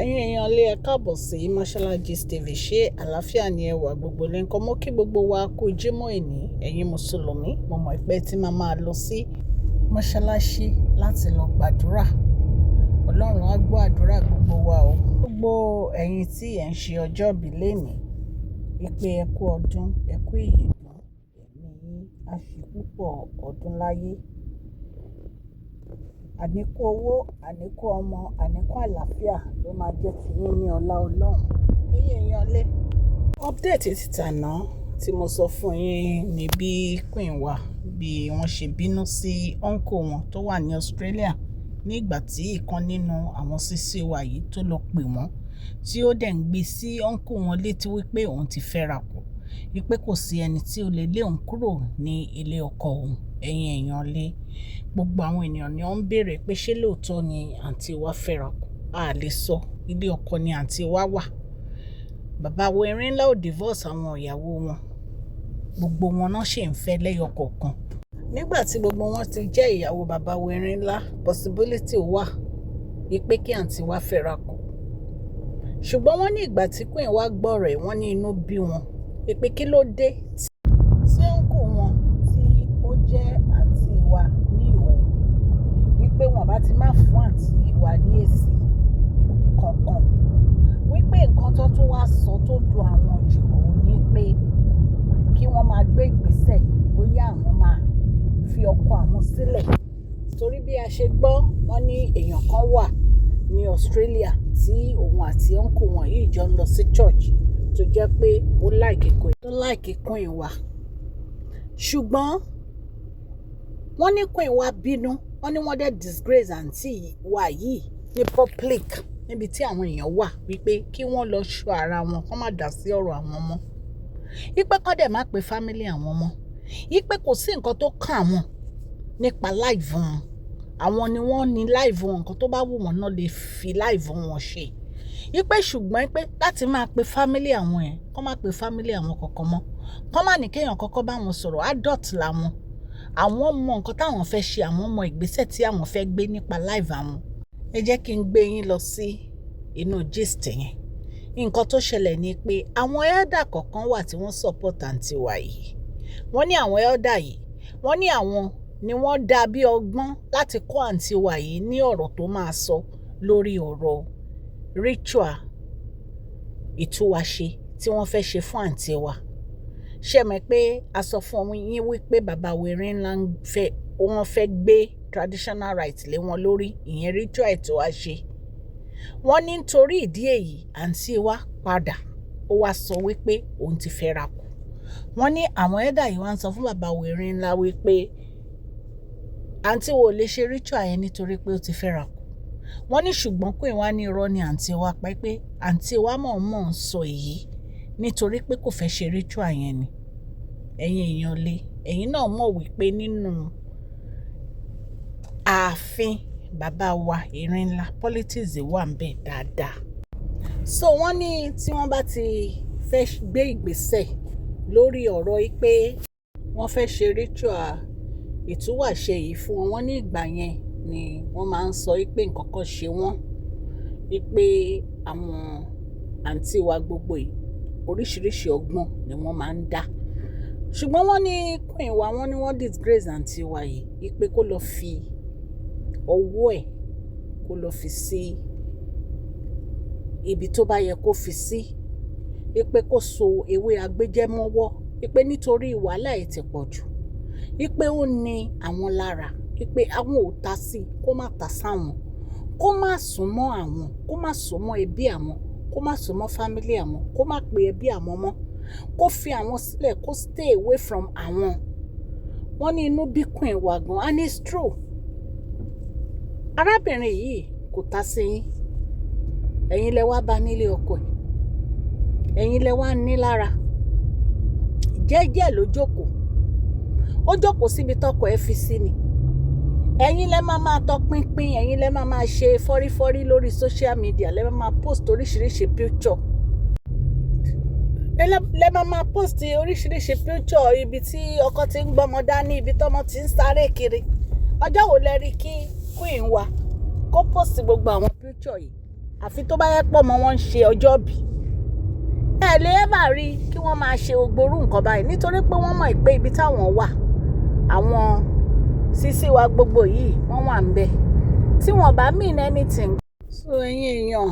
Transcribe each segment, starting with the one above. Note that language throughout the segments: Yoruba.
Ẹ̀yin èèyàn lé ẹ káàbọ̀ sí Mashola Gist TV. Ṣé àlàáfíà ni ẹ wà gbogbo lẹ́ nǹkan mọ́ kí gbogbo wa kú Jímọ̀ ìní ẹ̀yin mùsùlùmí. Mo mọ̀ pé tí máa lọ sí mọ́ṣáláṣí láti lọ gbàdúrà. Ọlọ́run á gbọ́ àdúrà gbogbo wa o. Gbogbo ẹ̀yin tí ẹ̀ ń ṣe ọjọ́ ìbí lénìí, ìpè ẹ kú ọdún, ẹ kú ìyèdún, ẹ̀mí á ṣe púpọ̀ ọdún láyé. Àníkú owó, àníkú ọmọ, àníkú àlàáfíà ló máa jẹ́ tiyín ní ọlá Ọlọ́run. Ẹ̀yin èèyàn lé update ti tàná tí mo sọ fún yín ní bí Queen wa bí wọ́n ṣe bínú sí uncle wọn tó wà ní Australia ní ìgbà tí ìkan nínú àwọn sísí wa yìí tó lọ pè wọ́n tí ó dẹ̀ ń gbé sí uncle wọn létí wípé òun ti fẹ́ra kù, wípé kò sí ẹni tí ó lè lé òun kúrò ní ilé ọkọ òun. Ẹ̀yin èèyàn lé gbogbo àwọn ènìyàn ni wọ́n ń béèrè pé ṣé lóòótọ́ ni àǹtí wa fẹ́ra kù. A lè sọ, ilé ọkọ ni àǹtí wa wà. Bàbá Werinla ò divorce àwọn ìyàwó wọn, gbogbo wọn náà ṣì ń fẹ́ lẹ́yọ kọ̀ọ̀kan. Nígbà tí gbogbo wọn ti jẹ́ ìyàwó bàbá Werinla, possibility wà wípé kí àǹtí wa fẹ́ra kù. Ṣùgbọ́n wọ́n ní ìgbà tí Queen wa gbọ́ rẹ̀, wọ́n ní inú bí wọn wípé kí ló dé tí uncle wọn tí ó jẹ́ àǹtí wa ní òun wípé wọn bá ti máa fún àǹtí wa ní èsì kankan, wípé nǹkan tó tún wá sọ tó dùn àwọn jù òun ní pé kí wọ́n máa gbé ìgbésẹ̀ bóyá àwọn máa fi ọkọ àwọn sílẹ̀. Torí bí a ṣe gbọ́, wọ́n ní èèyàn kan wà ní Australia tí òun àti uncle wọn yìí jọ ń lọ sí church tó jẹ́ pé ó like Queen wa. Ṣùgbọ́n wọ́n ní Queen wa bínú, wọ́n ní wọ́n dẹ̀ disgrace àǹtí wa yìí ní public níbi tí àwọn èèyàn wà wípé kí wọ́n lọ ṣọ́ ara wọn, kó má dá sí ọ̀rọ̀ àwọn ọmọ. Wípé kó dẹ̀ má pe family àwọn ọmọ. Wípé kò sí nǹkan tó kàn wọ́n nípa live wọn. Àwọn ni wọ́n ní live wọn, nǹkan tó bá wù wọ́n náà lè fi live wọn ṣe. Wípé ṣùgbọ́n pé láti máa pe family àwọn ẹ̀, kó má pe family àwọn kankan mọ́. Kó má ní kéèyàn kọ́kọ́ bá wọn sọ̀rọ̀, adult làwọn. Àwọn mọ nǹkan táwọn fẹ́ ṣe, àwọn mọ ìgbésẹ̀ tí àwọn fẹ́ gbé nípa live àwọn. Ẹ jẹ́ kí n gbé yín lọ sí inú gist yẹn. Nǹkan tó ṣẹlẹ̀ ni pé àwọn elder kọ̀ọ̀kan wà tí wọ́n support àǹtí wa yìí. Wọ́n ní àwọn elder yìí, wọ́n ní àwọn ni wọ́n dá bí ọgbọ́n láti kọ́ àǹtí wa yìí ní ọ̀rọ̀ tó máa sọ lórí ọ̀rọ̀ ritual ìtúwàṣe tí wọ́n fẹ́ ṣe fún àǹtí wa. Ṣé mọ̀ pé a sọ fún yín wípé bàbá Werinla wọ́n fẹ́ gbé traditional rights lé wọn lórí, ìyẹn ritual ìtúwàṣe. Wọ́n ní nítorí ìdí èyí àǹtí wa padà ó wá sọ wípé òun ti fẹ́ra kù. Wọ́n ní àwọn elder yìí wá ń sọ fún bàbá Werinla wípé àǹtí wo lè ṣe ritual yẹn nítorí pé ó ti fẹ́ra kù. Wọ́n ní ṣùgbọ́n Queen wa ní irọ́ ni àǹtí wa pa pé àǹtí wa mọ̀ọ́mọ̀ ń sọ èyí nítorí pé kò fẹ́ ṣe ritual yẹn ni. Ẹ̀yin èèyàn lé, ẹ̀yin náà mọ̀ wípé nínú ààfin bàbá wa Werinla politics wà ń bẹ̀ dáadáa. So wọ́n ní tí wọ́n bá ti fẹ́ gbé ìgbésẹ̀ lórí ọ̀rọ̀ yìí pé wọ́n fẹ́ ṣe ritual ìtúwàṣe yìí fún wọn, wọ́n ní ìgbà yẹn ni wọ́n máa ń sọ wípé nǹkan kan ṣe wọ́n, wípé àwọn àǹtí wa gbogbo yìí oríṣiríṣi ọgbọ́n ni wọ́n máa ń dá. Ṣùgbọ́n wọ́n ní Queen wa, wọ́n ní wọ́n disgrace àǹtí wa yìí wípé kó lọ fi ọwọ́ ẹ̀ kó lọ fi sí ibi tó bá yẹ kó fi sí, wípé kó so ewé agbéjẹ́mọ́wọ́, wípé nítorí wàhálà ẹ̀ ti pọ̀ jù, wípé ó ní àwọn lára, wípé àwọn ò ta sí kó má ta sáwọn, kó má súnmọ́ àwọn, kó má súnmọ́ ẹbí àwọn, kó má súnmọ́ family àwọn, kó má pe ẹbí àwọn mọ́, kó fi àwọn sílẹ̀, kó stay away from àwọn. Wọ́n ní inú bí Queen wa gan, and it's true. Arábìnrin yìí kò ta sí yín, ẹ̀yin lẹ wá bá nílé ọkọ ẹ̀, ẹ̀yin lẹ wá ní lára. Jẹ́jẹ́ ló jókòó, ó jókòó síbi tọkọ ẹ̀ fi sí ni. Ẹ̀yin lẹ máa tọpinpin, ẹ̀yin lẹ máa ṣe fọ́rífọ́rí lórí social media, lẹ máa post oríṣiríṣi picture. Lẹ máa post oríṣiríṣi picture ibi tí ọkọ ti ń gbọ́mọ dání, ibi tọ́mọ ti ń sáré kiri. Ọjọ́ wo lẹ rí kí Queen wa kó post gbogbo àwọn picture yìí? àfi tó bá yẹ pọ̀ mọ́ wọn ń ṣe ọjọ́ bí ẹ lè ẹ́bà rí kí wọ́n máa ṣe ògbórú nǹkan báyìí nítorí pé wọ́n mọ̀ pé ibi táwọn wà àwọn sísí wa gbogbo yìí wọ́n wà ń bẹ̀ tí wọ́n bá mean anything. So ẹ̀yin èèyàn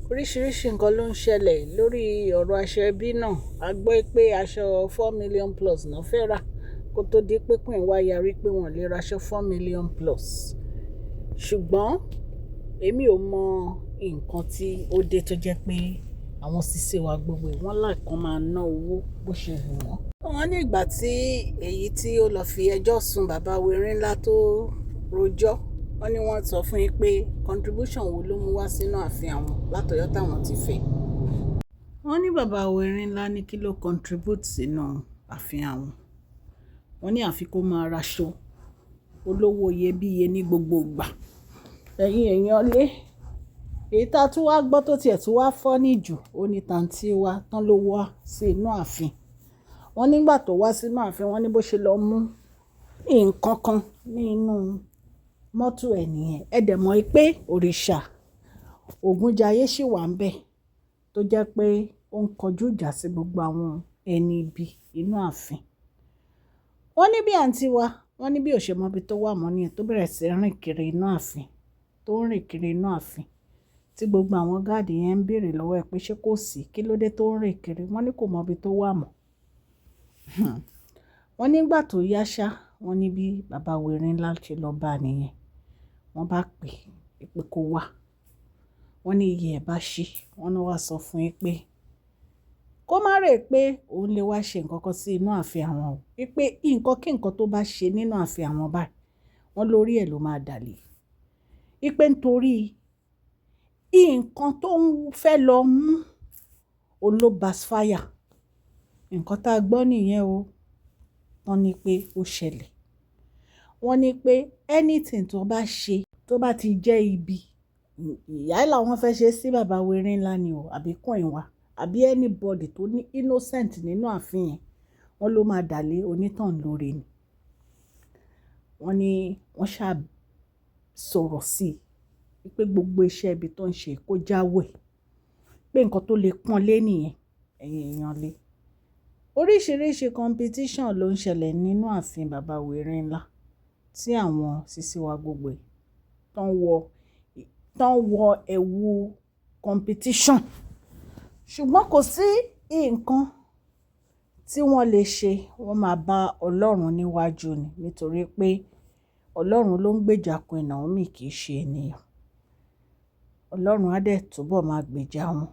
oríṣiríṣi nǹkan ló ń ṣẹlẹ̀ lórí ọ̀rọ̀ aṣọ ẹbí náà. A gbọ́ pé aṣọ 4 million plus náà fẹ́ rà kó tó di pé Queen wá yarí pé wọ́n lè ra aṣọ 4 million plus. Ṣùgbọ́n èmi ò mọ nǹkan tí ó dé tó jẹ́ pé àwọn sísè wa gbogbo wọn láìkan máa ná owó bó ṣe wù wọ́n. Wọ́n ní ìgbà tí èyí tí ó lọ fi ẹjọ́ sun bàbá Werinla tó rojọ́ wọ́n ní wọ́n sọ fún yín pé contribution wo ló mú wá sínú ààfin àwọn látọ̀yọ́ táwọn ti fẹ́. Wọ́n ní bàbá Werinla ní kí ló contribute sínú ààfin àwọn. Wọ́n ní àfi kó máa raṣọ olówó iyebíye ní gbogbo ìgbà. Ẹ̀yin èèyàn lé èyí tá a tún wá gbọ́ tó tiẹ̀ tún wá fọ́ níjù ó ní tàǹtí wa tán ló wá sí inú ààfin. Wọ́n nígbà tó wá sínú ààfin wọ́n ní bó ṣe lọ mú nǹkan kan nínú mọ́tò ẹ̀ nìyẹn. Ẹ dẹ̀ mọ̀ pé òrìṣà Ògúnjayé ṣì wà ń bẹ̀ tó jẹ́ pé ó ń kọjú ìjà sí gbogbo àwọn ẹni ibi inú ààfin. Wọ́n ní bí àǹtí wa wọ́n ní bí ò ṣe mọ ibi tó wà mọ́ nìyẹn tó bẹ̀rẹ̀ sí rìn kiri inú ààfin tó ń rìn kiri inú ààfin tí gbogbo àwọn gáàdì yẹn ń béèrè lọ́wọ́ ẹ̀ pé ṣé kò sí kí ló dé tó ń rìn kiri. Wọ́n ní kò mọ ibi tó wà mọ́. Wọ́n nígbà tó yá ṣá wọ́n ní bí bàbá Werinla ṣe lọ bá a nìyẹn. Wọ́n bá pè é pé kó wá. Wọ́n ní iye ẹ̀ bá ṣí wọ́n ní wá sọ fún yín pé kó má rè pé òun lè wá ṣe nǹkan kan sí inú ààfin àwọn o. Wípé nǹkan kí nǹkan tó bá ṣe nínú ààfin àwọn báyìí wọ́n lórí ẹ̀ ló máa dàlé. Wípé nítorí nǹkan tó ń fẹ́ lọ mú òun ló backfire. Nǹkan tá a gbọ́ nìyẹn o. Wọ́n ní pé ó ṣẹlẹ̀. Wọ́n ní pé anything tó bá ṣe tó bá ti jẹ́ ibi ìyá làwọn fẹ́ ṣe sí bàbá Werinla ni o àbí Queen wa àbí anybody tó ní innocent nínú ààfin yẹn wọ́n ló máa dàlé onítàn lóore ni. Wọ́n ní wọ́n ṣáà sọ̀rọ̀ sí i pé gbogbo iṣẹ́ ibi tó ń ṣe kó jáwọ́ pé nǹkan tó lè pọ́n lé nìyẹn ẹ̀yin èèyàn lé. Oríṣiríṣi competition ló ń ṣẹlẹ̀ nínú ààfin bàbá Werinla tí àwọn sísí wa gbogbo tán wọ ẹ̀wù competition. Ṣùgbọ́n kò sí nǹkan tí wọ́n lè ṣe wọ́n máa bá Ọlọ́run níwájú ni nítorí pé Ọlọ́run ló ń gbèjà Queen Naomi kì í ṣe ènìyàn. Ọlọ́run á dẹ̀ túbọ̀ máa gbèjà wọn.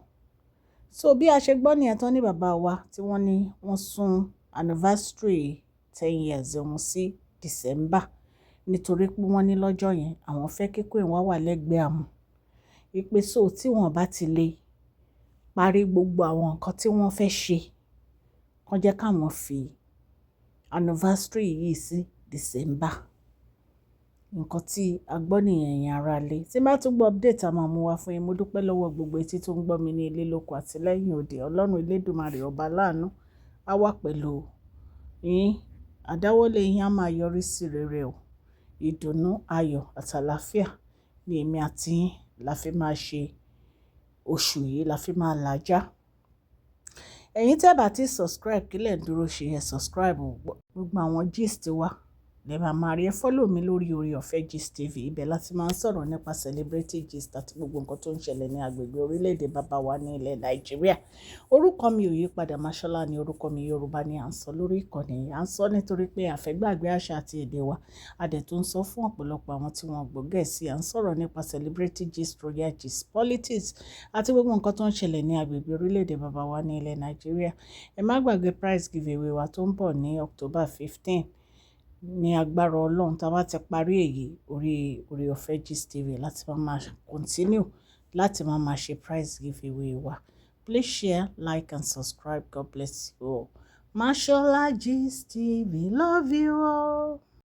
So bí a ṣe gbọ́ nìyẹn tán ní bàbá wa tí wọ́n ní wọ́n sún anniversary 10 years wọn sí December nítorí pé wọ́n ní lọ́jọ́ yẹn àwọn fẹ́ kí Queen wá wà lẹ́gbẹ̀ẹ́ àwọn. Wípé so tí wọ́n bá ti lè parí gbogbo àwọn nǹkan tí wọ́n fẹ́ ṣe kàn jẹ́ káwọn fi anniversary yìí sí December. Nǹkan tí a gbọ́ nìyẹn yẹn ara lé. Tí bá tún gbọ́ update a máa mú wá fún yín. Mo dúpẹ́ lọ́wọ́ gbogbo etí tó ń gbọ́ mi ní ilé lóko àti lẹ́yìn òde. Ọlọ́run Elédùmarè ọba láàánú á wà pẹ̀lú yín. Àdáwọ́lé yín á máa yọrí sí rere o. Ìdùnnú, ayọ̀ àtàlàfíà ni èmi àti yín la fi máa ṣe oṣù yìí la fi máa làjá. Ẹ̀yin tẹ́ bá ti subscribe kílẹ̀ ń dúró ṣe ẹ subscribe gbogbo àwọn gist wa lè máa rí ẹ follow mi lórí Oore-Ọ̀fẹ́ Gist TV. Ibẹ̀ láti máa ń sọ̀rọ̀ nípa celebrity gist àti gbogbo nǹkan tó ń ṣẹlẹ̀ ní agbègbè orílẹ̀-èdè bàbá wa ní ilẹ̀ Nàìjíríà. Orúkọ mi ò yí padà, Mashola ni orúkọ mi. Yorùbá ni à ń sọ lórí ìkànnì. À ń sọ nítorí pé a fẹ́ gbàgbé àṣà àti èdè wa. A dẹ̀ tún sọ fún ọ̀pọ̀lọpọ̀ àwọn tí wọ́n gbọ́ Gẹ̀ẹ́sì. À ń sọ̀rọ̀ nípa celebrity gist, royal gist, politics àti gbogbo nǹkan tó ń ṣẹlẹ̀ ní agbègbè orílẹ̀-èdè bàbá wa ní ilẹ̀ Nàìjíríà. Ẹ má gbàgbé prize giveaway wa tó ń bọ̀ ní October 15 ní agbára Ọlọ́run. Tá a bá ti parí èyí orí Oore-Ọ̀fẹ́ Gist TV láti máa continue láti máa ṣe prize giveaway wa. Please share, like and subscribe. God bless you all. Mashola Gist TV, love you all.